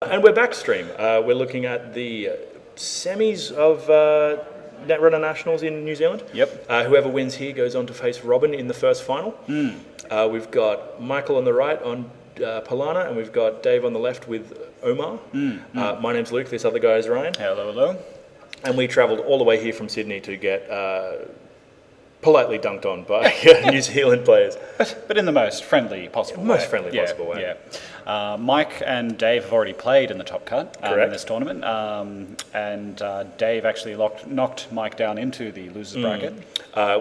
And we're back stream. We're looking at the semis of Netrunner Nationals in New Zealand. Yep. Whoever wins here goes on to face Robin in the first final. We've got Michael on the right on Pālanā, and we've got Dave on the left with Omar. My name's Luke, this other guy is Ryan. Hello, hello. And we travelled all the way here from Sydney to get politely dunked on by New Zealand players. But in the most friendly possible way. Most friendly possible way. Yeah. Mike and Dave have already played in the top cut in this tournament. And Dave actually knocked Mike down into the losers bracket.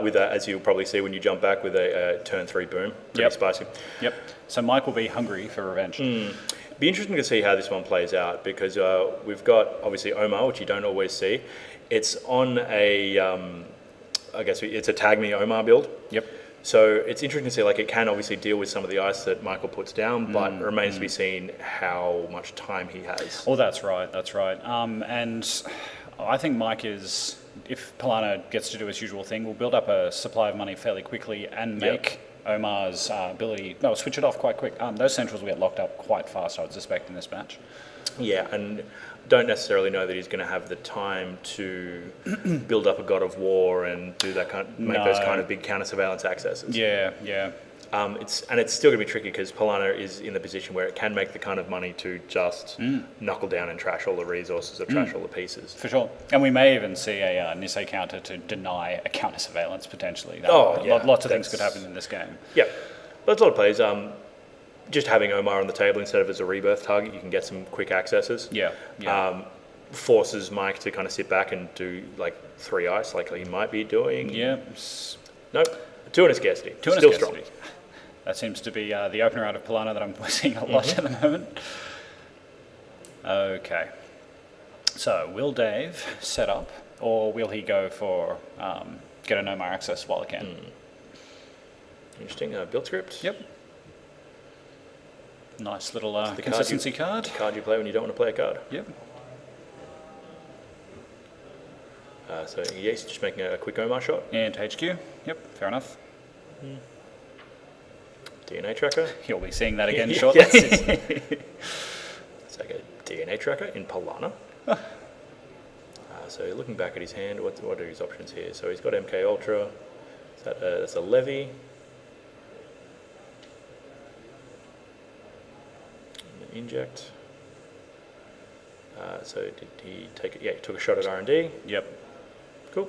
With as you'll probably see when you jump back with a turn 3 boom. Pretty spicy. Yep. So Mike will be hungry for revenge. Be interesting to see how this one plays out, because we've got obviously Omar, which you don't always see. It's on a... I guess it's a tag me Omar build. Yep. So it's interesting to see, like, it can obviously deal with some of the ice that Michael puts down, but it remains to be seen how much time he has. Oh, that's right. And I think Mike is, if Pālanā gets to do his usual thing, will build up a supply of money fairly quickly and make Omar's switch it off quite quick. Those centrals will get locked up quite fast, I would suspect, in this match. Yeah, and don't necessarily know that he's going to have the time to build up a God of War and do that make those kind of big counter surveillance accesses. Yeah. It's still going to be tricky because Pālanā is in the position where it can make the kind of money to just knuckle down and trash all the resources or trash all the pieces. For sure. And we may even see a Nisei counter to deny a counter surveillance potentially. Lots of things could happen in this game. Yeah, but a lot of plays. Just having Omar on the table instead of as a rebirth target, you can get some quick accesses. Yeah. Forces Mike to kind of sit back and do like 3 ice, like he might be doing. Yeah. Nope. 2 and a scarcity. Still strong. That seems to be the opener out of Pālanā that I'm seeing a lot at the moment. Okay. So will Dave set up, or will he go for get an Omar access while he can? Interesting. Build script. Yep. Nice little consistency card. The card you play when you don't want to play a card. Yep. So yes, just making a quick Omar shot. And HQ. Yep, fair enough. DNA tracker. You'll be seeing that again shortly. It's like a DNA tracker in Pālanā. So looking back at his hand, what are his options here? So he's got MK Ultra. That's a Levy. Inject. So did he take it? Yeah, he took a shot at R&D. Yep. Cool.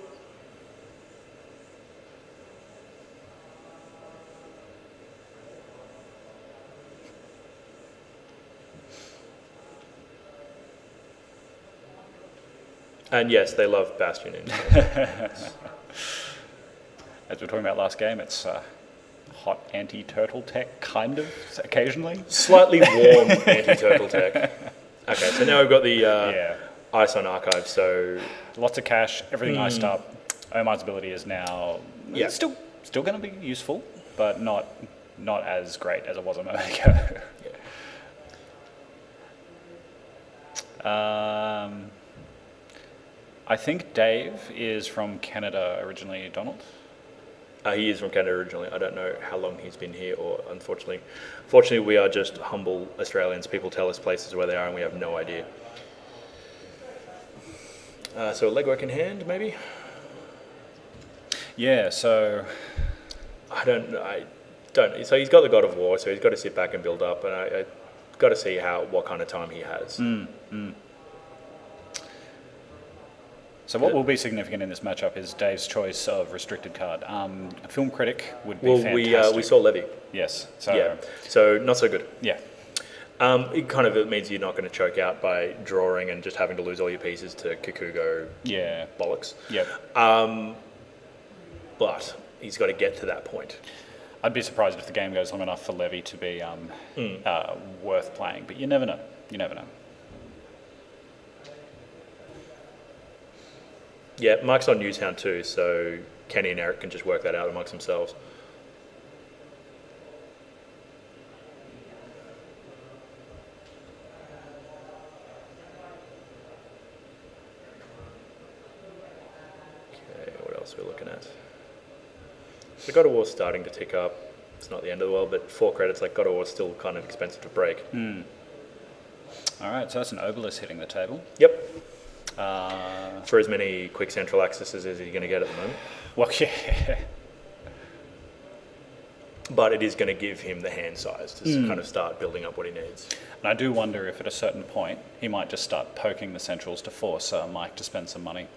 And yes, they love Bastion. As we were talking about last game, it's hot anti-turtle tech, kind of, occasionally. Slightly warm anti-turtle tech. Okay, so now we've got the ice on archive, so... Lots of cash, everything iced up. Omar's ability is now still going to be useful, but not as great as it was a moment ago. I think Dave is from Canada originally, Donald? He is from Canada originally. I don't know how long he's been here, or fortunately we are just humble Australians. People tell us places where they are and we have no idea. So legwork in hand, maybe? Yeah, so... I don't. So he's got the God of War, so he's got to sit back and build up, and I got to see what kind of time he has. So what will be significant in this matchup is Dave's choice of restricted card. A film critic would be fantastic. We saw Levy. Yes. So not so good. Yeah. It kind of means you're not going to choke out by drawing and just having to lose all your pieces to Kikugo bollocks. Yeah. But he's got to get to that point. I'd be surprised if the game goes long enough for Levy to be worth playing, but you never know. Yeah, Mike's on Newtown too, so Kenny and Eric can just work that out amongst themselves. Okay, what else are we looking at? So God of War's starting to tick up. It's not the end of the world, but 4 credits, like God of War's still kind of expensive to break. All right, so that's an obelisk hitting the table. Yep. Uh, For as many quick central accesses as you're going to get at the moment. well, yeah. But it is going to give him the hand size to kind of start building up what he needs. And I do wonder if at a certain point he might just start poking the centrals to force Mike to spend some money.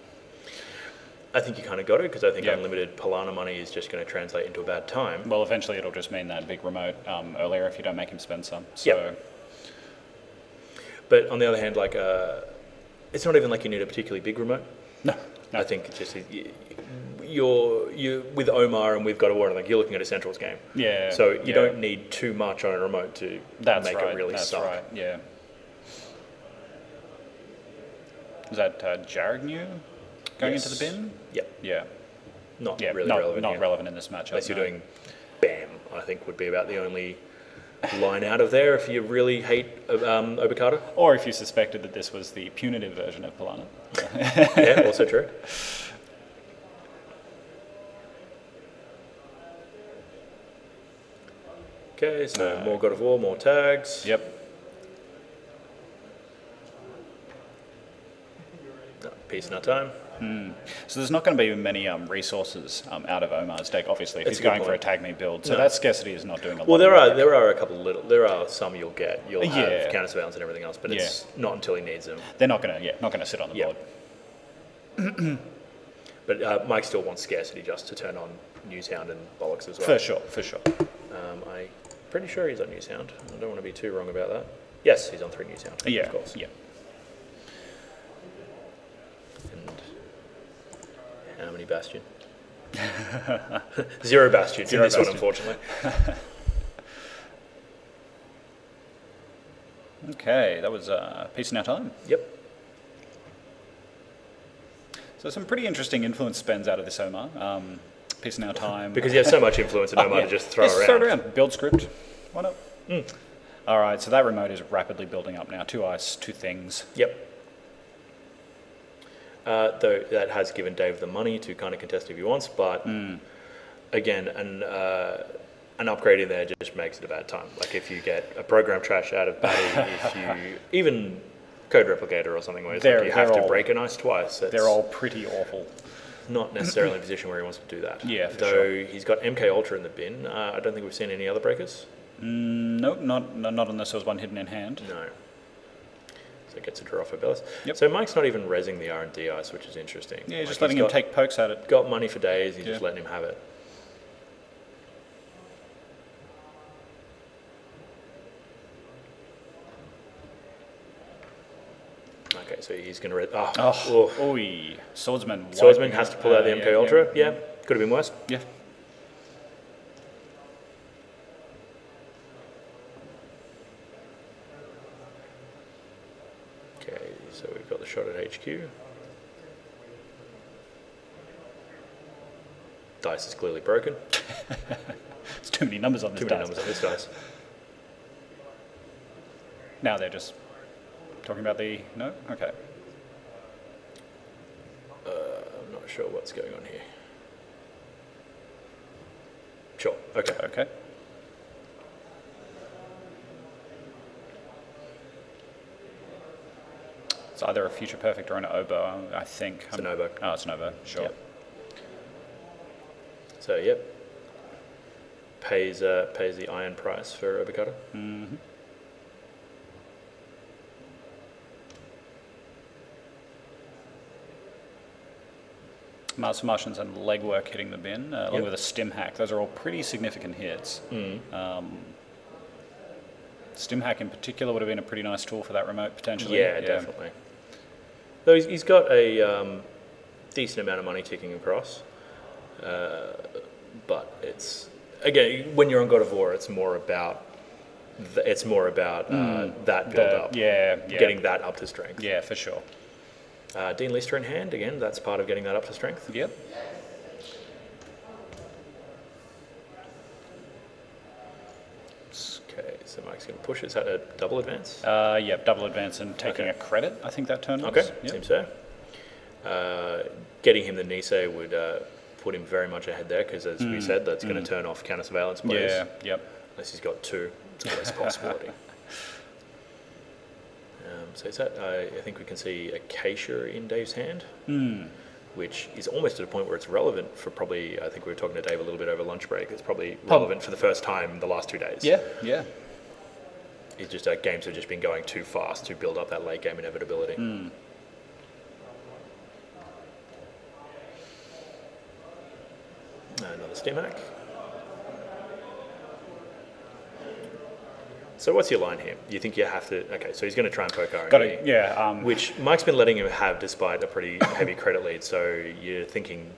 I think you kind of got it, because I think unlimited Pālanā money is just going to translate into a bad time. Well, eventually it'll just mean that big remote earlier if you don't make him spend some. So. But on the other hand, like, it's not even like you need a particularly big remote. No. I think it's just you're with Omar and with God of War, like, you're looking at a centrals game. Yeah. So you don't need too much on a remote to make it really suck. That's right. Yeah. Is that Jaragnew going into the bin? Yep. Yeah. Not really relevant. Not here. relevant in this matchup. Unless you're doing BAM, I think would be about the only line out of there if you really hate Obokata. Or if you suspected that this was the punitive version of Pālanā. Yeah, also true. Okay, so more God of War, more tags. Yep. Peace in our time. So there's not going to be many resources out of Omar's deck, obviously, if That's he's a good going for a point. tag me build. So that scarcity is not doing a lot. Well, of work. there are a couple there are some you'll get. You'll have Yeah. countersurveillance and everything else, but it's not until he needs them. They're not going to sit on the board. But Mike still wants scarcity just to turn on Newshound and Bollocks as well. For sure. I'm pretty sure he's on Newshound. I don't want to be too wrong about that. Yes, he's on 3 Newshound. Yeah, of course. yeah. And how many Bastion? 0 Bastion in this one, unfortunately. Okay, that was Peace in Our Time. Yep. So some pretty interesting influence spends out of this Omar. Peace in Our Time. Because you have so much influence in Omar to just throw around. Throw it around. Build script. Why not? All right, so that remote is rapidly building up now. 2 ice, 2 things. Yep. Though that has given Dave the money to kind of contest if he wants, but again, an upgrade in there just makes it a bad time. Like if you get a program trash out of Batty, if you even code replicator or something where it's like you have to break an ice twice. They're all pretty awful. Not necessarily in a position where he wants to do that. Yeah, for Though sure. he's got MK Ultra in the bin. I don't think we've seen any other breakers. Nope, not unless there was one hidden in hand. No. So it gets a draw for Bellis. Yep. So Mike's not even rezzing the R&D ice, which is interesting. Yeah, just letting him take pokes at it. Got money for days, he's just letting him have it. Okay, so he's going to... Oi. Swordsman has to pull out the MK Ultra. Yeah, could have been worse. Yeah. Okay, so we've got the shot at HQ. Dice is clearly broken. There's too many numbers on this Too many numbers on this dice. Now they're just talking about the... No? Okay. I'm not sure what's going on here. Sure, okay. Okay. It's either a Future Perfect or an Oboe, I think. It's an Oboe. Oh, it's an Oboe, sure. Yep. So, yep. Pays the iron price for Obokata. Mm-hmm. Mars for Martians and legwork hitting the bin, along with a stim hack. Those are all pretty significant hits. Stim hack in particular would have been a pretty nice tool for that remote, potentially. Yeah, definitely. Though he's got a decent amount of money ticking across. But it's, again, when you're on God of War, it's more about that build up. Yeah. Getting that up to strength. Yeah, for sure. Dean Lister in hand, again, that's part of getting that up to strength. Yep. Okay, so Mike's going to push. Is that a double advance? Yep, double advance and taking a credit, I think that turn was. Okay, Yep. seems so. Getting him the Nisei would put him very much ahead there, because as we said, that's going to turn off counter surveillance plays. Yeah, yep. Unless he's got 2, it's always a possibility. So is that, I think we can see Acacia in Dave's hand, which is almost to the point where it's relevant for probably, I think we were talking to Dave a little bit over lunch break, it's probably relevant for the first time in the last 2 days. Yeah, yeah. It's just games have just been going too fast to build up that late game inevitability. Another Steam hack. So what's your line here? You think you have to... Okay, so he's going to try and poke RND. Got it, yeah. Which Mike's been letting him have despite a pretty heavy credit lead. So you're thinking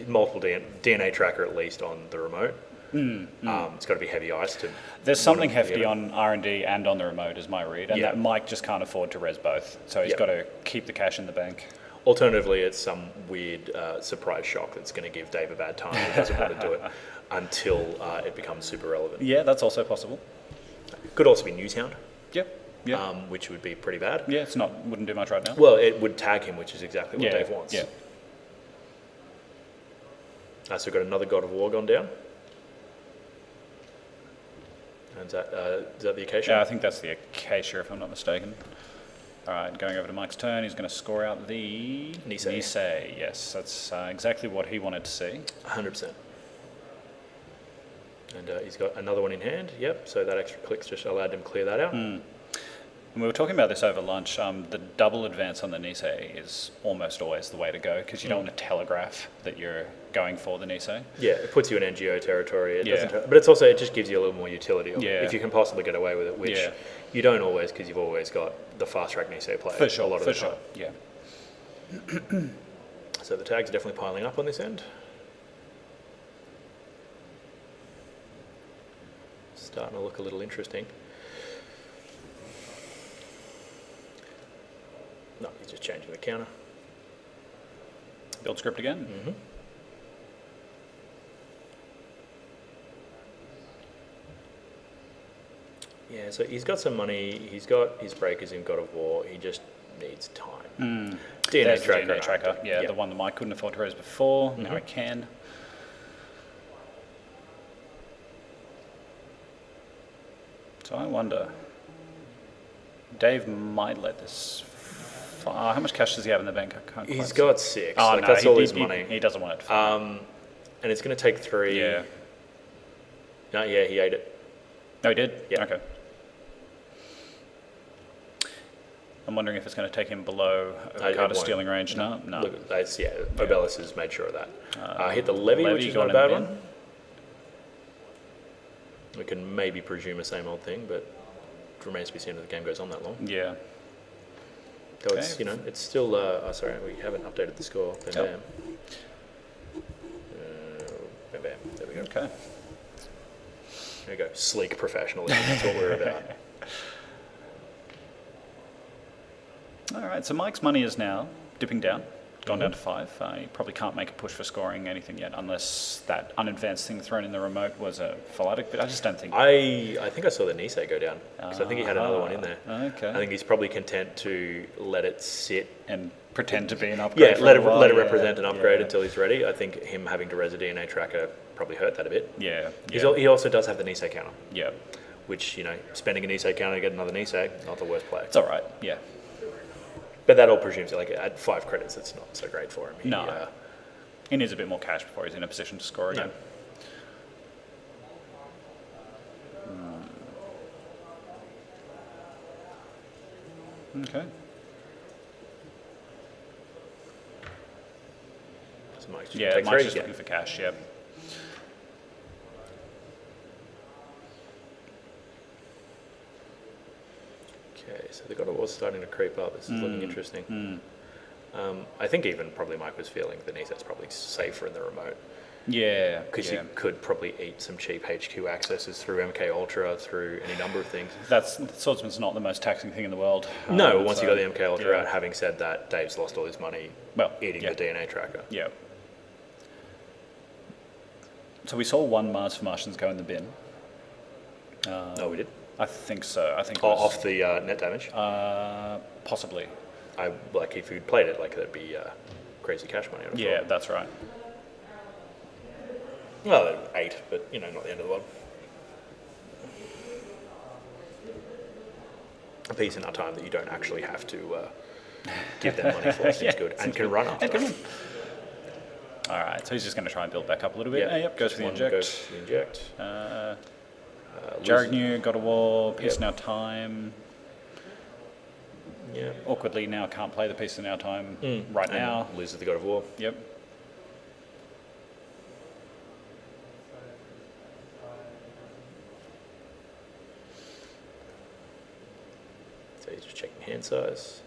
multiple DNA tracker at least on the remote. It's got to be heavy ice to... There's something hefty on R&D and on the remote is my read. And that Mike just can't afford to res both. So he's got to keep the cash in the bank. Alternatively, it's some weird surprise shock that's going to give Dave a bad time. He doesn't want to do it until it becomes super relevant. Yeah, that's also possible. Could also be Newshound. Yep. Yeah. Which would be pretty bad. Yeah, wouldn't do much right now. Well, it would tag him, which is exactly what Dave wants. Yeah. So we've got another God of War gone down. And is that the Acacia? Yeah, I think that's the Acacia, if I'm not mistaken. All right, going over to Mike's turn, he's going to score out the... Nisei. Yes, that's exactly what he wanted to see. 100%. And he's got another one in hand. Yep, so that extra click's just allowed him to clear that out. And we were talking about this over lunch. The double advance on the Nisei is almost always the way to go because you don't want to telegraph that you're going for the Nisei. Yeah, it puts you in NGO territory. It doesn't, but it just gives you a little more utility if you can possibly get away with it, which you don't always because you've always got the fast track Nisei play for sure, a lot of the time. Yeah. So the tags are definitely piling up on this end. Starting to look a little interesting. No, he's just changing the counter. Build script again. Yeah, so he's got some money. He's got his breakers in God of War. He just needs time. DNA tracker. Yeah, the one that Mike couldn't afford to raise before. Now he can. So I wonder, Dave might let this... how much cash does he have in the bank? I can't He's got 6. Oh, no, that's all his money. He doesn't want it to fall. And it's going to take 3. Yeah. No, yeah, he ate it. No, he did? Yeah. Okay. I'm wondering if it's going to take him below Avocado stealing range. No? No. Look, Obelis has made sure of that. Hit the levy, which is not a bad one. We can maybe presume the same old thing, but it remains to be seen if the game goes on that long. Yeah. So it's, it's still, sorry, we haven't updated the score. Bam, bam. Bam, bam. There we go. Okay. There we go. Sleek professionalism. That's what we're about. All right, so Mike's money is now dipping down. Gone down to 5. He probably can't make a push for scoring anything yet, unless that unadvanced thing thrown in the remote was a Phalanx, but I just don't think... I think I saw the Nisei go down, because I think he had another one in there. Okay. I think he's probably content to let it sit. And pretend to be an upgrade. Yeah, let it represent an upgrade until he's ready. I think him having to res a DNA tracker probably hurt that a bit. Yeah. He also does have the Nisei counter. Yeah. Which, spending a Nisei counter to get another Nisei, not the worst play. It's all right, yeah. But that all presumes, at 5 credits, it's not so great for him. He needs a bit more cash before he's in a position to score again. Okay. So Mike's just looking for cash, yeah. Okay, so the God of War's starting to creep up. This is looking interesting. I think even probably Mike was feeling the Nisei's probably safer in the remote. Yeah. Because you could probably eat some cheap HQ accesses through MK Ultra, through any number of things. Swordsman's not the most taxing thing in the world. No, once you got the MK Ultra out, having said that, Dave's lost all his money eating the DNA tracker. Yeah. So we saw 1 Mars for Martians go in the bin. No, we did? I think so. I think it off the net damage? Possibly. If you'd played it, that'd be crazy cash money. Yeah, that's right. Well, 8, but, not the end of the world. a piece in our time that you don't actually have to give them money for. Seems good. And can run after. All right, so he's just going to try and build back up a little bit. Yeah. Yep, goes for the inject. Goes for the inject. Jared New, God of War, Piece in Our Time. Yeah. Awkwardly now can't play the Piece in Our Time right And now. loses the God of War. Yep. So he's just checking hand size.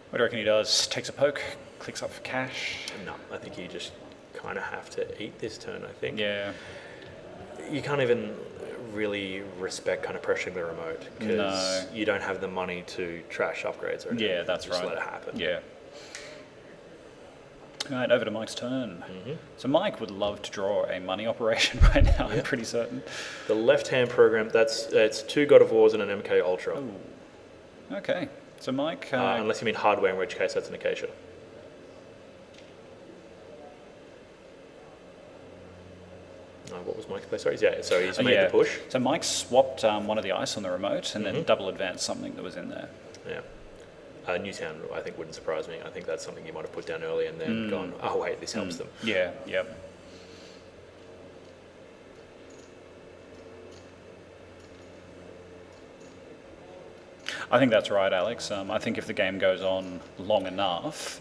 What do you reckon he does? Takes a poke, clicks up for cash. No, I think you just kind of have to eat this turn, I think. Yeah. You can't even really respect kind of pressuring the remote because you don't have the money to trash upgrades or anything. Yeah, that's just right. Let it happen. Yeah. All right, over to Mike's turn. So Mike would love to draw a money operation right now, I'm pretty certain. The left-hand program, it's 2 God of Wars and an MK Ultra. Ooh. Okay, so Mike... Unless you mean hardware, in which case that's an Acacia. What was Mike's play? Sorry, yeah, so he's made the push. So Mike swapped one of the ice on the remote and then double advanced something that was in there. Yeah. Newtown, I think, wouldn't surprise me. I think that's something you might have put down early and then gone, oh, wait, this helps them. Yeah, yep. I think that's right, Alex. I think if the game goes on long enough,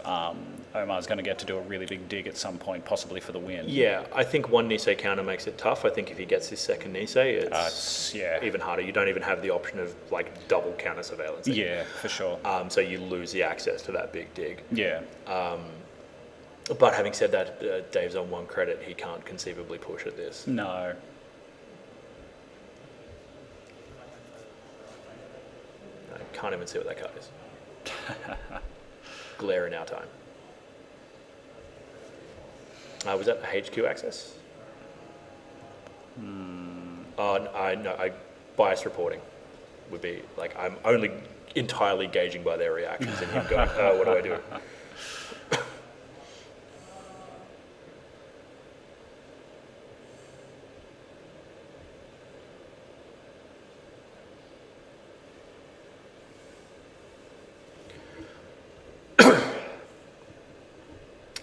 Omar's going to get to do a really big dig at some point, possibly for the win. Yeah, I think one Nisei counter makes it tough. I think if he gets his second Nisei, it's even harder. You don't even have the option of like double counter surveillance. Yeah, for sure. So you lose the access to that big dig. Yeah. But having said that, Dave's on one credit. He can't conceivably push at this. No. I can't even see what that card is. Glare in our time. Was that a HQ access? I bias reporting would be like I'm only entirely gauging by their reactions and him going, oh, what do I do?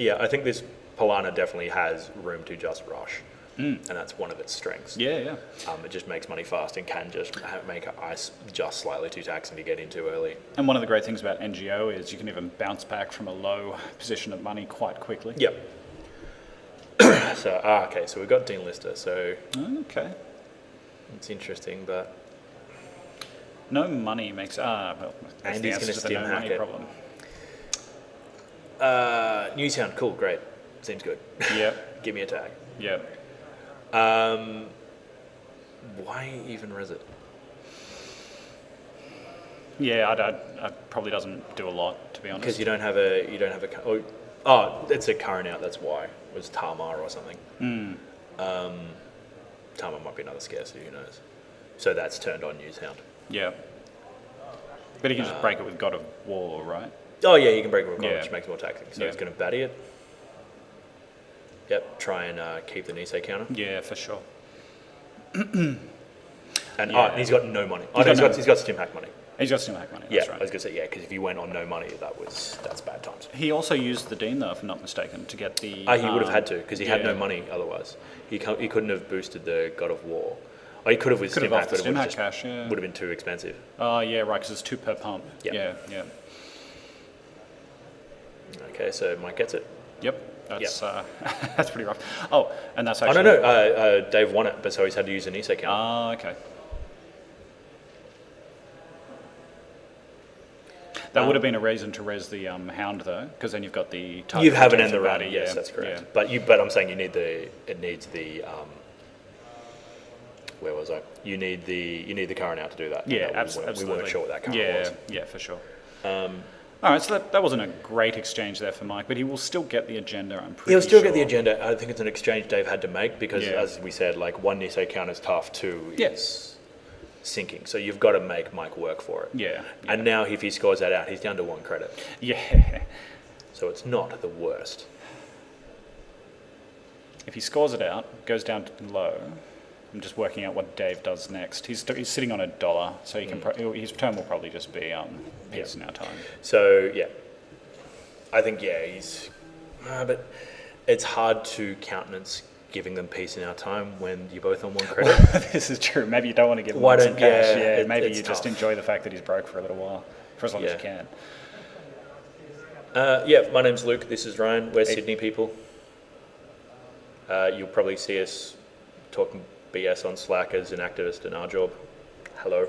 Yeah, I think this Pālanā definitely has room to just rush, and that's one of its strengths. Yeah, yeah. It just makes money fast and can just make ice just slightly too taxing to get in too early. And one of the great things about NGO is you can even bounce back from a low position of money quite quickly. Yep. So, okay, so we've got Dean Lister, so... Okay. It's interesting, but... No money makes... well, that's And the he's answer going to to the stim no hack money it. problem. Newtown, cool, great. Seems good. Yep. Give me a tag. Yep. Why even res it? Yeah, I probably doesn't do a lot, to be honest. Because you don't have a it's a current out. That's why. It was Tamar or something. Tamar might be another scarcity. Who knows? So that's turned on Newshound. Yeah. But he can just break it with God of War, right? Oh yeah, you can break it with Yeah. which makes it more taxing. So Yeah. it's going to batty it. Yep. Try and keep the Nisei counter. Yeah, for sure. And Yeah. he's got no money. He's got Stim Hack money. He's got Stim Hack money, Yeah, that's I right. was going to say, yeah, because if you went on no money, that's bad times. He also used the Dean, though, if I'm not mistaken, to get the... He would have had to, because he had no yeah. money otherwise. He couldn't have boosted the God of War. Or he could have with Could Stim have Hack, off the but it Stim would Hack have cash, yeah. would have been too expensive. Oh, yeah, right, because it's 2 per pump. Yeah. Yeah. Okay, so Mike gets it. Yep, that's that's pretty rough. Oh, and that's Oh, actually... no, Dave won it, but so he's had to use an Nisei counter. Ah, okay. That would have been a reason to res the Hound, though, because then you've got the... You have an target end the run, batty, yes, yeah, that's correct. yeah. But I'm saying it needs the where was I? You need the current out to do that. Yeah, We absolutely. weren't sure what that current yeah, was. Yeah, for sure. All right, so that wasn't a great exchange there for Mike, but he will still get the agenda, I'm pretty He'll still sure. get the agenda. I think it's an exchange Dave had to make because, Yeah. as we said, like one Nisei counter is tough, two Yeah. is sinking. So you've got to make Mike work for it. Yeah. And now if he scores that out, he's down to 1 credit. Yeah. So it's not the worst. If he scores it out, goes down to low, I'm just working out what Dave does next. He's sitting on $1, so he can his turn will probably just be peace in our time. So yeah, I think he's, but it's hard to countenance giving them peace in our time when you're both on one credit. This is true. Maybe you don't want to give him some cash. Maybe you just enjoy the fact that he's broke for a little while, for as long as you can. My name's Luke. This is Ryan. We're Sydney people. You'll probably see us talking BS on Slack as an activist in our job. Hello.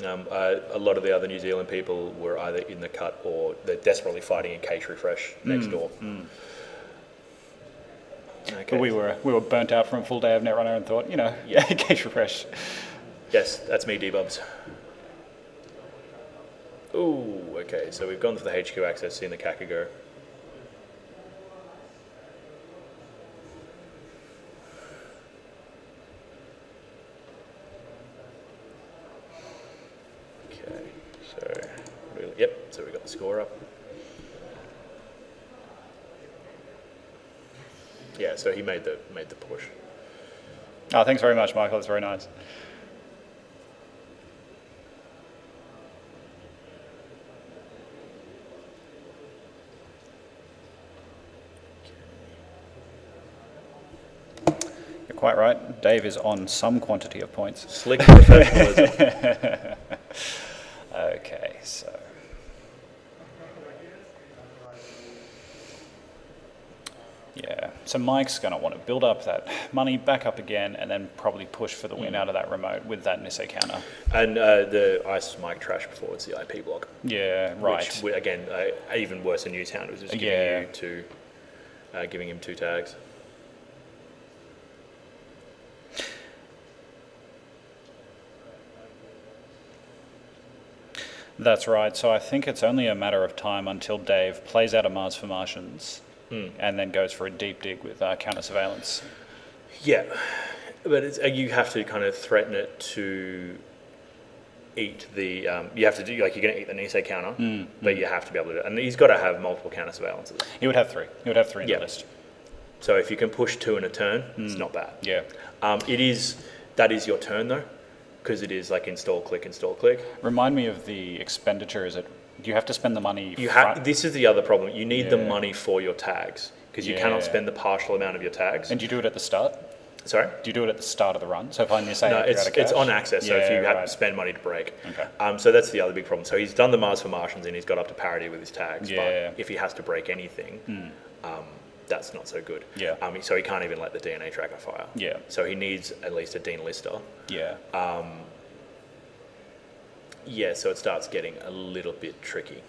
A lot of the other New Zealand people were either in the cut or they're desperately fighting in Case Refresh next door. Okay. But we were burnt out from a full day of Netrunner and thought, Case Refresh. Yes, that's me, D-Bubs. Ooh, okay, so we've gone for the HQ access, seen the Kaka go. So we got the score up. Yeah, so he made the push. Oh, thanks very much, Michael. That's very nice. You're quite right. Dave is on some quantity of points. Slick professionalism. Okay, so. Yeah, so Mike's going to want to build up that money back up again and then probably push for the win out of that remote with that Nisei counter. And the ice Mike trash before it's the IP block. Yeah, right. Which, again, even worse than Newtown was just giving him 2 tags. That's right. So I think it's only a matter of time until Dave plays out a Mars for Martians and then goes for a deep dig with counter surveillance. Yeah, but you have to kind of threaten it to eat the. You have to do you're going to eat the Nisei counter, but you have to be able to do it. And he's got to have multiple counter surveillances. He would have 3. He would have 3 in the list. So if you can push 2 in a turn, it's not bad. Yeah. That is your turn though. Because it is like install, click. Remind me of the expenditure. Do you have to spend the money? This is the other problem. You need the money for your tags because you cannot spend the partial amount of your tags. And do you do it at the start? Sorry? Do you do it at the start of the run? So if I say no, it's on access. So if you have to spend money to break. Okay. So that's the other big problem. So he's done the Mars for Martians and he's got up to parity with his tags. Yeah. But if he has to break anything, that's not so good. Yeah. So he can't even let the DNA tracker fire. Yeah. So he needs at least a Dean Lister. Yeah. So it starts getting a little bit tricky.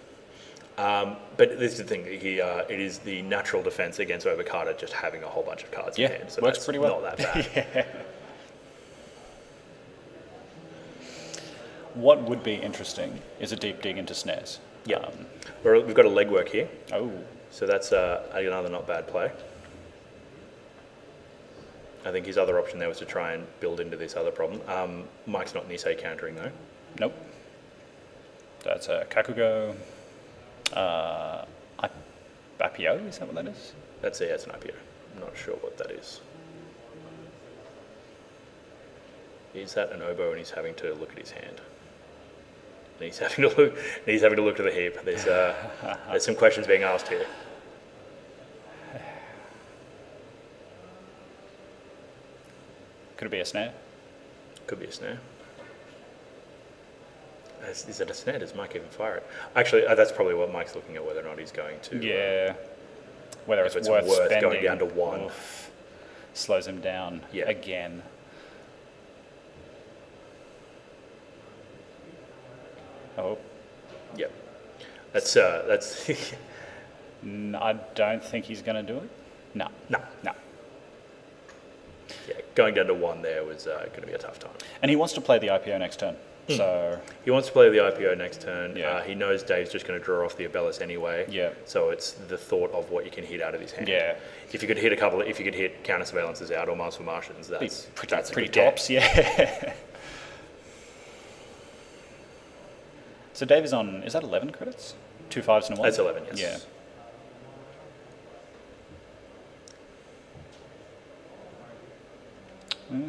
But this is the thing, it is the natural defense against Overcarter just having a whole bunch of cards in hand. So works pretty well. Not that bad. What would be interesting is a deep dig into snares. Yeah. We've got a legwork here. Oh. So that's another not bad play. I think his other option there was to try and build into this other problem. Mike's not Nisei countering though. Nope. That's a Kakugo. IPO, is that what that is? That's an IPO. I'm not sure what that is. Is that an oboe and he's having to look at his hand? And he's having to look to the heap. There's some questions being asked here. Could it be a snare? Could be a snare. Is it a snare? Does Mike even fire it? Actually, that's probably what Mike's looking at, whether or not he's going to. Yeah. Whether it's worth spending. Going down to 1. Slows him down again. Oh. Yep. That's. I don't think he's going to do it. No. Yeah, going down to 1 there was going to be a tough time. And he wants to play the IPO next turn. So he wants to play the IPO next turn. Yeah. He knows Dave's just going to draw off the Abellis anyway. Yeah. So it's the thought of what you can hit out of his hand. Yeah. If you could hit counter surveillances out or Mars for Martians, that's pretty tops. Yeah. So Dave is on. Is that 11 credits? 2 5s and a 1. That's 11. Yes. Yeah.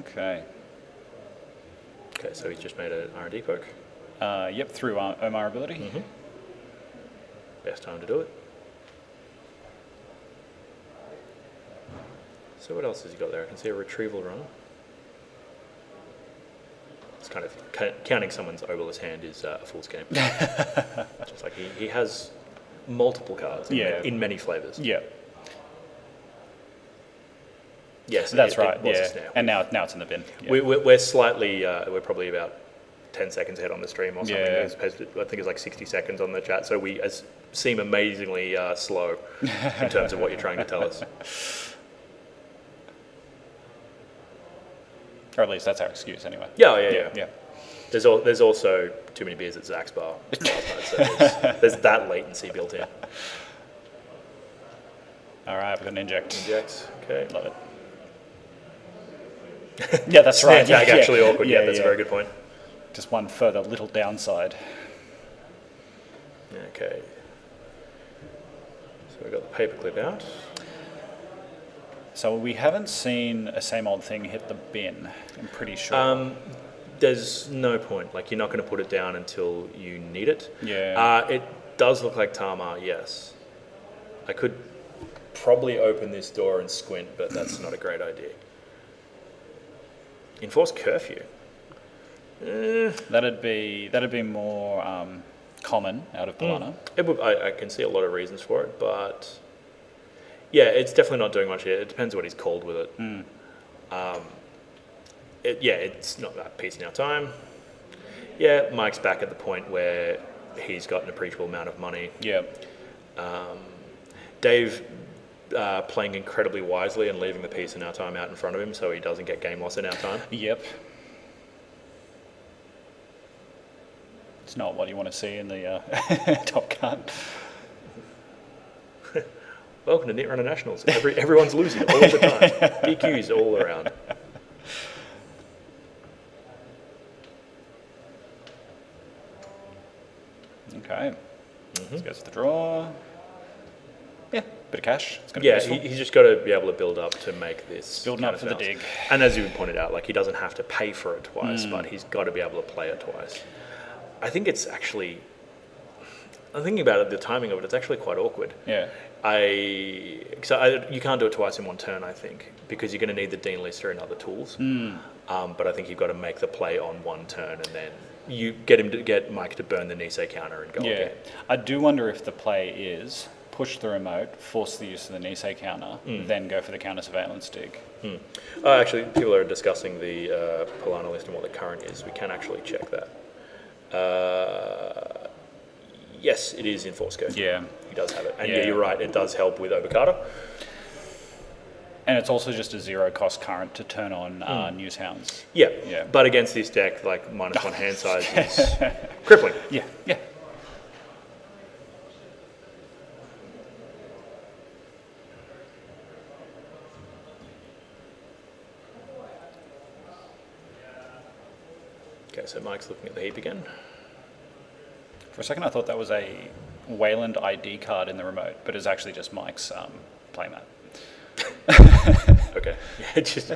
Okay. Okay, so he's just made an R&D poke. Yep, through Omar ability. Mm-hmm. Best time to do it. So what else has he got there? I can see a retrieval run. It's kind of counting someone's overless hand is a fool's game. Just like he has multiple cards in many flavors. Yeah. Yes, that's right. It was yeah, a snare. and now it's in the bin. Yeah. We're slightly, we're probably about 10 seconds ahead on the stream or something. Yeah. As opposed to, I think it's like 60 seconds on the chat. So we seem amazingly slow in terms of what you're trying to tell us. Or at least that's our excuse anyway. Yeah. There's also too many beers at Zach's bar last night, so there's that latency built in. All right, we've got an inject. Inject, okay. Love it. Yeah, that's right. Snare tag actually awkward. Yeah, that's a very good point. Just one further little downside. Okay. So we've got the paperclip out. So we haven't seen a same old thing hit the bin, I'm pretty sure. There's no point. Like, you're not going to put it down until you need it. Yeah. It does look like Tamar, yes. I could probably open this door and squint, but that's not a great idea. Enforce curfew. That'd be more common out of Pālanā. I can see a lot of reasons for it, but yeah, it's definitely not doing much here. It depends what he's called with it. It's not that piece now time. Yeah, Mike's back at the point where he's got an appreciable amount of money. Yeah. Dave playing incredibly wisely and leaving the piece in our time out in front of him so he doesn't get game loss in our time. Yep. It's not what you want to see in the top card. Welcome to Netrunner Nationals. Everyone's losing all the time. DQs all around. Okay. Let's go to the draw. Yeah, bit of cash. It's going to be useful. He's just got to be able to build up to make this. Building up for the dig. And as you pointed out, like, he doesn't have to pay for it twice, but he's got to be able to play it twice. I think it's actually, I'm thinking about it, the timing of it, it's actually quite awkward. Yeah. You can't do it twice in one turn, I think, because you're going to need the Dean Lister and other tools. But I think you've got to make the play on one turn and then you get Mike to burn the Nisei counter and go again. I do wonder if the play is push the remote, force the use of the Nisei counter, then go for the counter surveillance dig. Actually, people are discussing the Pālanā list and what the current is. We can actually check that. Yes, it is in force code. Yeah. He does have it. And yeah, you're right, it does help with Obokata. And it's also just a zero cost current to turn on News Hounds. Yeah. But against this deck, like, -1 hand size is crippling. Yeah. Okay, so Mike's looking at the heap again. For a second, I thought that was a Wayland ID card in the remote, but it's actually just Mike's playmat. Okay, just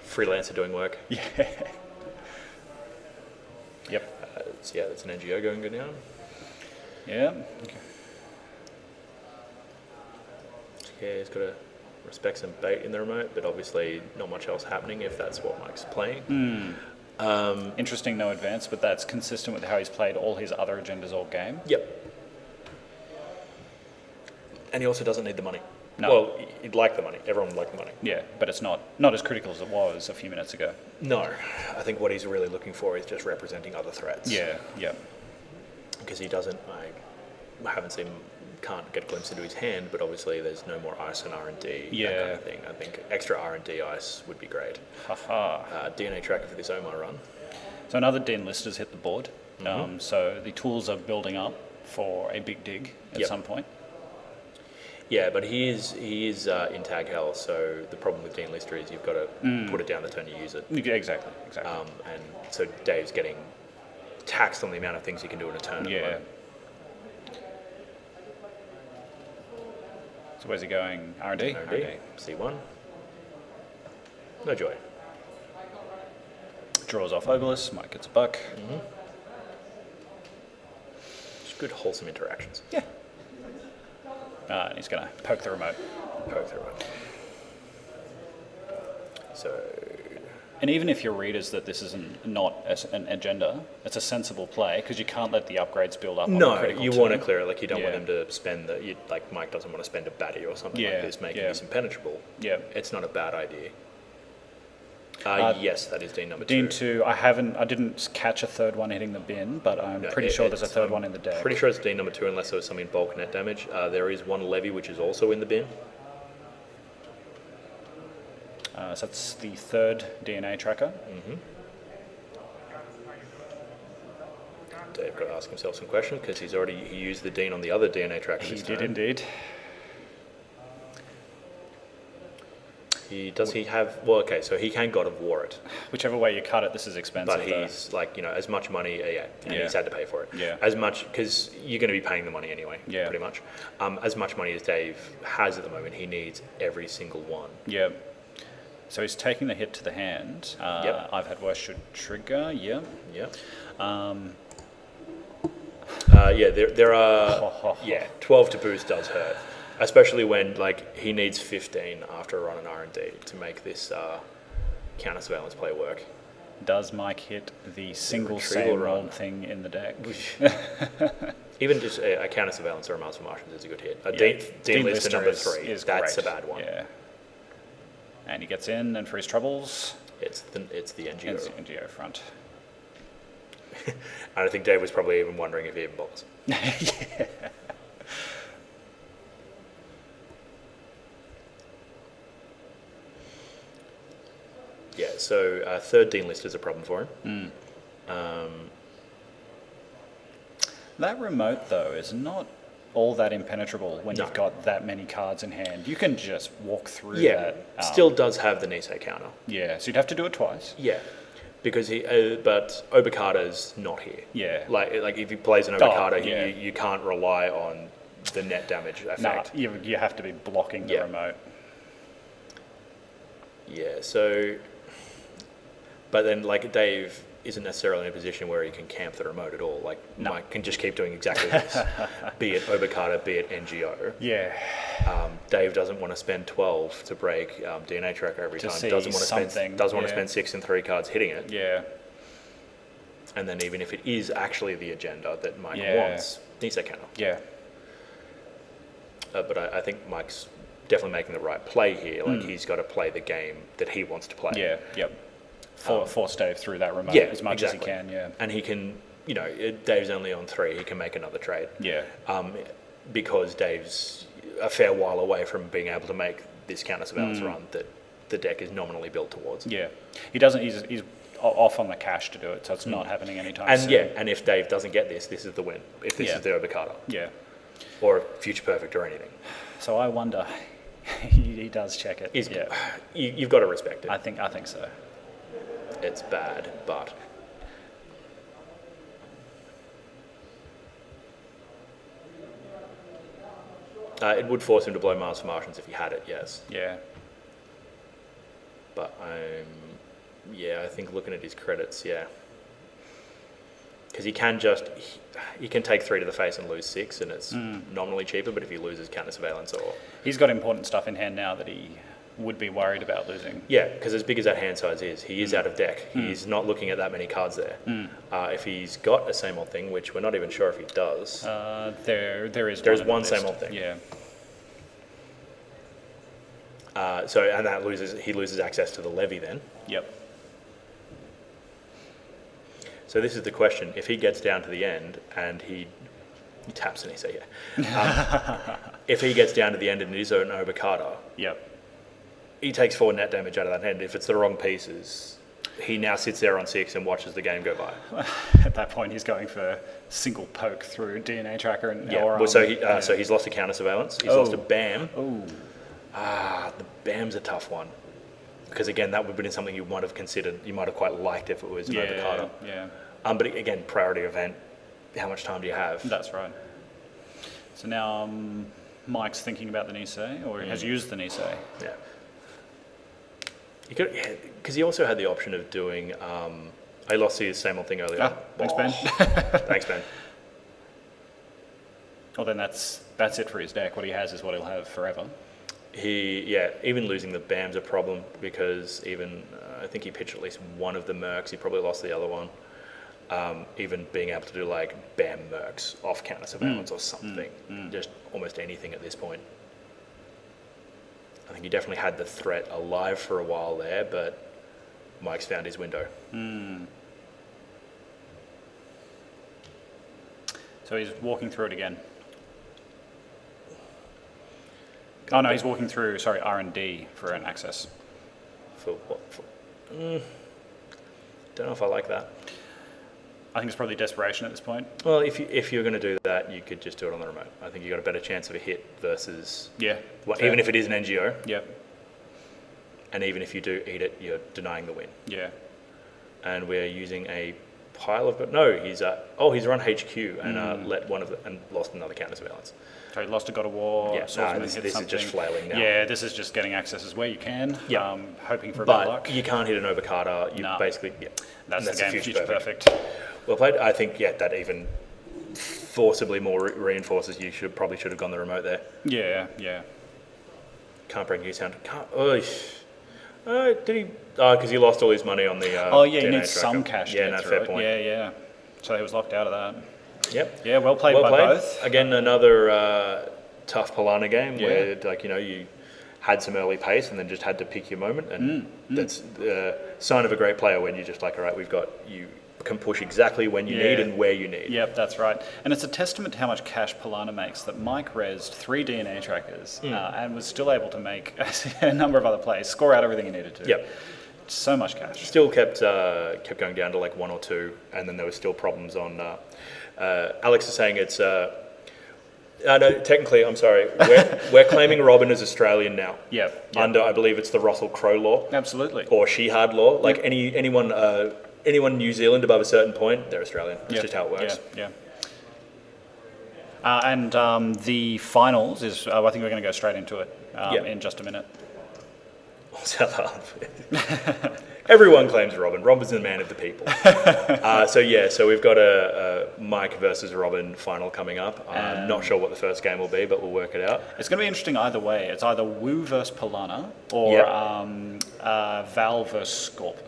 freelancer doing work. Yeah. Yep. That's an NGO going good now. Yeah. Okay. Yeah, he's got to respect some bait in the remote, but obviously not much else happening if that's what Mike's playing. Interesting, no advance, but that's consistent with how he's played all his other agendas all game. Yep. And he also doesn't need the money. No. Well, he'd like the money. Everyone would like the money. Yeah, but it's not as critical as it was a few minutes ago. No. I think what he's really looking for is just representing other threats. Yeah. Because he doesn't, I haven't seen, can't get a glimpse into his hand, but obviously there's no more ice and R&D, that kind of thing. I think extra R&D ice would be great. DNA tracker for this Omar run. So another Dean Lister's hit the board. So the tools are building up for a big dig at some point. Yeah, but he is in tag hell, so the problem with Dean Lister is you've got to put it down the turn you use it. Exactly. And so Dave's getting taxed on the amount of things he can do in a turn. Yeah. So where's he going? R&D? C1. No joy. Draws off Obelisk. Mike gets a buck. Just good, wholesome interactions. Yeah. And he's going to poke the remote. Poke through it. So, And even if your read is that this is not an agenda, it's a sensible play because you can't let the upgrades build up. On no, a critical you turn. want to clear it. Like, you don't want Yeah. him to spend like Mike doesn't want to spend a batty or something Yeah, like this, making yeah. this impenetrable. Yeah. It's not a bad idea. Yes, that is Dean number Dean 2. 2, I didn't catch a third one hitting the bin, but I'm pretty sure there's a third one in the deck. Pretty sure it's Dean number 2 unless there was some in bulk net damage. There is one levy which is also in the bin. So that's the third DNA tracker. Dave got to ask himself some questions because he used the Dean on the other DNA tracker. He this did time. indeed. Does he have? Well, okay, so he can God of War it, Whichever way you cut it, this is expensive. but he's like, as much money, and Yeah. he's had to pay for it. Yeah. As much, because you're going to be paying the money anyway. Yeah. Pretty much. As much money as Dave has at the moment, he needs every single one. Yeah. So he's taking the hit to the hand. Yep. I've had worse should trigger. Yeah. Yeah. Um, Yeah. There are. Yeah. 12 to boost does hurt, especially when he needs 15 after a run on R&D to make this counter surveillance play work. Does Mike hit the single retrieval same run. old thing in the deck? Even just a counter surveillance or a Master Martians is a good hit. Yeah. Dean Lister number is 3. is That's great. a bad one. Yeah. And he gets in, and for his troubles, It's the NGO. it's the NGO front. And I think Dave was probably even wondering if he even bothers. Yeah. Yeah, so third Dean Lister is a problem for him. That remote, though, is not all that impenetrable when No. you've got that many cards in hand. You can just walk through Yeah, that. still does have the Nisei counter. Yeah, so you'd have to do it twice. Yeah, because but Obokata's not here. Yeah. Like if he plays an Obokata, yeah. you can't rely on the net damage Nah, effect. you have to be blocking the Yeah. remote. Yeah, so, but then Dave isn't necessarily in a position where he can camp the remote at all. No. Mike can just keep doing exactly this, be it Obokata, be it NGO. Yeah. Dave doesn't want to spend 12 to break DNA tracker every To time. see Doesn't want to something, spend. Doesn't want to yeah. spend 6 and 3 cards hitting it. Yeah. And then even if it is actually the agenda that Mike Yeah. wants, Nisei counter. Yeah. But I think Mike's definitely making the right play here. He's got to play the game that he wants to play. Yeah. Yep. Force Dave through that remote Yeah, as much exactly. as he can. Yeah. And he can, Dave's only on 3. He can make another trade. Yeah. Because Dave's a fair while away from being able to make this counter surveillance run that the deck is nominally built towards. Yeah. He doesn't. He's off on the cash to do it, so it's not happening anytime And soon. and if Dave doesn't get this, this is the win. If this Yeah. is the Obokata Yeah. or Future Perfect or anything, So I wonder. he does check it. is Yeah. you've got to respect it. I think so. It's bad, but it would force him to blow Mars for Martians if he had it. Yes, Yeah. but I think looking at his credits, because he can take 3 to the face and lose 6, and it's nominally cheaper. But if he loses counter surveillance or He's got important stuff in hand now that he would be worried about losing. because as big as that hand size is, he is out of deck. He's not looking at that many cards there. If he's got a same old thing, which we're not even sure if he does, There is There's one, in the one same list. old thing. Yeah. and he loses access to the levy then. Yep. So this is the question: if he gets down to the end and he taps and he say if he gets down to the end and it is an Obokata, Yep. he takes 4 net damage out of that hand. If it's the wrong pieces, he now sits there on 6 and watches the game go by. At that point, he's going for single poke through DNA tracker and So he's lost a counter surveillance. He's lost a BAM. Oh. The BAM's a tough one. Because again, that would have been something you might have considered. You might have quite liked if it was an Obokata. Yeah. But again, priority event. How much time do you have? That's right. So now Mike's thinking about the Nisei, or has used the Nisei. Yeah. You could, because he also had the option of doing I lost the same old thing earlier. Ah, thanks, Ben. Thanks, Ben. Well, then that's it for his deck. What he has is what he'll have forever. Even losing the BAM's a problem because I think he pitched at least one of the Mercs. He probably lost the other one. Even being able to do like BAM Mercs off counter surveillance or something, just almost anything at this point. I think he definitely had the threat alive for a while there, but Mike's found his window. So he's walking through it again. Oh no, he's walking through, R&D for an access. For what? Don't know if I like that. I think it's probably desperation at this point. Well, if you're going to do that, you could just do it on the remote. I think you've got a better chance of a hit versus... even if it is an NGO. Yep. And even if you do eat it, you're denying the win. Yeah. And we're using a pile of... No, he's run HQ and let one of the... and lost another counter surveillance. So he lost a God of War. Yeah, this is just flailing now. Yeah, this is just getting accesses where you can. Yeah. Hoping for a bit of luck. But you can't hit an overcarter. You basically... Yeah, that's the game, future perfect. Well played. I think, that even forcibly more reinforces you probably should have gone the remote there. Yeah. Can't bring you sound. Did he? Because he lost all his money on the. He needs some cash to get through fair it. point. Yeah. So he was locked out of that. Yep. Yeah, well played by both. Again, another tough Pālanā game where, you had some early pace and then just had to pick your moment. And that's the sign of a great player when you're just like, all right, you can push exactly when you need and where you need. Yep, that's right. And it's a testament to how much cash Pālanā makes that Mike rezzed 3 DNA trackers and was still able to make a number of other plays, score out everything he needed to. Yep. So much cash. Still kept going down to like 1 or 2, and then there were still problems on... Alex is saying it's... no, technically, I'm sorry. We're claiming Robin as Australian now. Yep. Under, I believe it's the Russell Crowe law. Absolutely. Or Shehad law. Like anyone New Zealand above a certain point, they're Australian. That's just how it works. Yeah. And the finals is, I think we're going to go straight into it in just a minute. South Harbour. Everyone claims Robin. Robin's the man of the people. So we've got a Mike versus Robin final coming up. I'm not sure what the first game will be, but we'll work it out. It's going to be interesting either way. It's either Wu versus Pālanā or Val versus Scorp.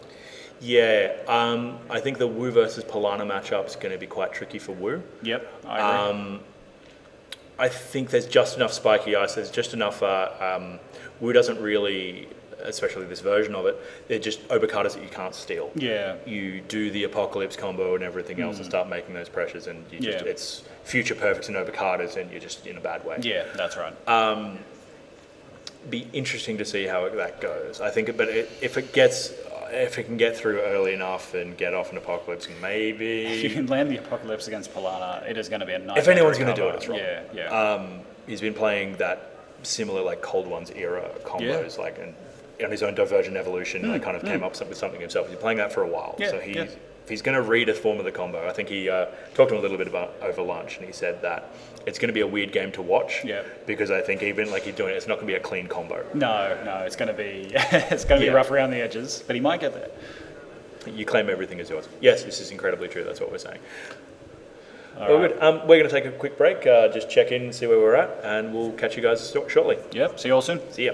Yeah, I think the Wu versus Pālanā matchup is going to be quite tricky for Wu. Yep, I agree. I think there's just enough spiky ice. There's just enough... Wu doesn't really... especially this version of it, they're just overcutters that you can't steal. Yeah. You do the Apocalypse combo and everything else and start making those pressures, and it's future perfects and overcutters, and you're just in a bad way. Yeah, that's right. Be interesting to see how that goes. I think, but if it can get through early enough and get off an Apocalypse, maybe... If you can land the Apocalypse against Pālanā, it is going to be a nightmare. If anyone's going to do it, it's Rob. Yeah. He's been playing that similar like Cold Ones era combos, and on his own Divergent Evolution, kind of came up with something himself. He's been playing that for a while, so if he's going to read a form of the combo, I think he talked to him a little bit about over lunch, and he said that it's going to be a weird game to watch. Yeah. Because I think even like he's doing it, it's not going to be a clean combo. No, it's going to be be rough around the edges, but he might get there. You claim everything is yours. Yes, this is incredibly true. That's what we're saying. Good. We're going to take a quick break, just check in and see where we're at, and we'll catch you guys shortly. Yep. See you all soon. See ya.